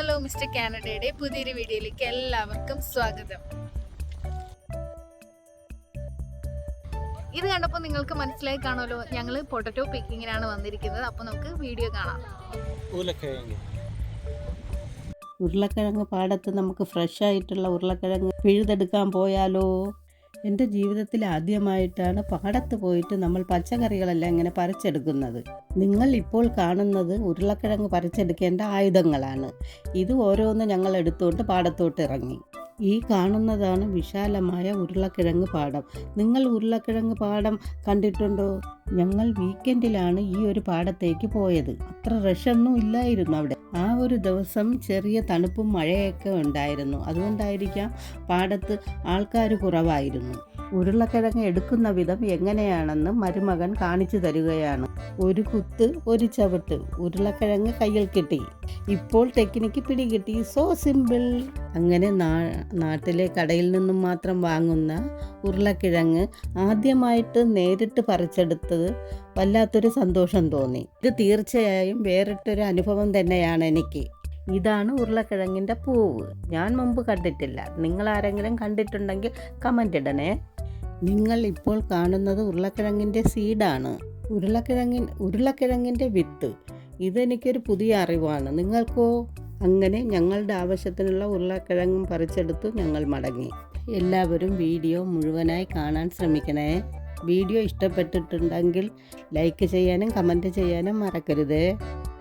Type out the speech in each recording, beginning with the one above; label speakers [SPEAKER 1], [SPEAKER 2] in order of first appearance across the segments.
[SPEAKER 1] Hello mister കാനഡയുടെ പുതിയൊരു വീഡിയോയിലേക്ക് എല്ലാവർക്കും സ്വാഗതം. ഇത് കണ്ടപ്പോൾ നിങ്ങൾക്ക് മനസ്സിലായി കാണുമല്ലോ, ഞങ്ങൾ പൊട്ടറ്റോ പിക്കിങ്ങിനാണ് വന്നിരിക്കുന്നത്. അപ്പോൾ നമുക്ക് വീഡിയോ കാണാം.
[SPEAKER 2] ഉരുളക്കിഴങ്ങ് പാടത്ത് നമുക്ക് ഫ്രഷ് ആയിട്ടുള്ള ഉരുളക്കിഴങ്ങ് പിഴുതെടുക്കാൻ പോയാലോ? എൻ്റെ ജീവിതത്തിൽ ആദ്യമായിട്ടാണ് പാടത്ത് പോയിട്ട് നമ്മൾ പച്ചക്കറികളെല്ലാം ഇങ്ങനെ പറിച്ചെടുക്കുന്നത്. നിങ്ങൾ ഇപ്പോൾ കാണുന്നത് ഉരുളക്കിഴങ്ങ് പറിച്ചെടുക്കേണ്ട ആയുധങ്ങളാണ്. ഇത് ഓരോന്ന് ഞങ്ങൾ എടുത്തുകൊണ്ട് പാടത്തോട്ട് ഇറങ്ങി. ഈ കാണുന്നതാണ് വിശാലമായ ഉരുളക്കിഴങ്ങ് പാടം. നിങ്ങൾ ഉരുളക്കിഴങ്ങ് പാടം കണ്ടിട്ടുണ്ടോ? ഞങ്ങൾ വീക്കെൻഡിലാണ് ഈ ഒരു പാടത്തേക്ക് പോയത്. അത്ര റഷൊന്നും ഇല്ലായിരുന്നു അവിടെ. ആ ഒരു ദിവസം ചെറിയ തണുപ്പും മഴയൊക്കെ ഉണ്ടായിരുന്നു. അതുകൊണ്ടായിരിക്കാം പാടത്ത് ആൾക്കാർ കുറവായിരുന്നു. ഉരുളക്കിഴങ്ങ് എടുക്കുന്ന വിധം എങ്ങനെയാണെന്ന് മരുമകൻ കാണിച്ചു തരികയാണ്. ഒരു കുത്ത് ഒരു ചവിട്ട്, ഉരുളക്കിഴങ്ങ് കയ്യിൽ കിട്ടി. ഇപ്പോൾ ടെക്നിക്ക് പിടികിട്ടി. So simple. അങ്ങനെ നാട്ടിലെ കടയിൽ നിന്നും മാത്രം വാങ്ങുന്ന ഉരുളക്കിഴങ്ങ് ആദ്യമായിട്ട് നേരിട്ട് പറിച്ചെടുത്തത് വല്ലാത്തൊരു സന്തോഷം തോന്നി. ഇത് തീർച്ചയായും വേറിട്ടൊരു അനുഭവം തന്നെയാണ് എനിക്ക്. ഇതാണ് ഉരുളക്കിഴങ്ങിൻ്റെ പൂവ്. ഞാൻ മുമ്പ് കണ്ടിട്ടില്ല. നിങ്ങൾ ആരെങ്കിലും കണ്ടിട്ടുണ്ടെങ്കിൽ കമൻ്റ് ഇടണേ. നിങ്ങൾ ഇപ്പോൾ കാണുന്നത് ഉരുളക്കിഴങ്ങിൻ്റെ സീഡാണ്. ഉരുളക്കിഴങ്ങിൻ്റെ വിത്ത്. ഇതെനിക്കൊരു പുതിയ അറിവാണ്. നിങ്ങൾക്കോ? അങ്ങനെ ഞങ്ങളുടെ ആവശ്യത്തിനുള്ള ഉരുളക്കിഴങ്ങും പറിച്ചെടുത്തു ഞങ്ങൾ മടങ്ങി. എല്ലാവരും വീഡിയോ മുഴുവനായി കാണാൻ ശ്രമിക്കണേ. വീഡിയോ ഇഷ്ടപ്പെട്ടിട്ടുണ്ടെങ്കിൽ ലൈക്ക് ചെയ്യാനും കമൻറ്റ് ചെയ്യാനും മറക്കരുത്.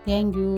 [SPEAKER 2] Thank you.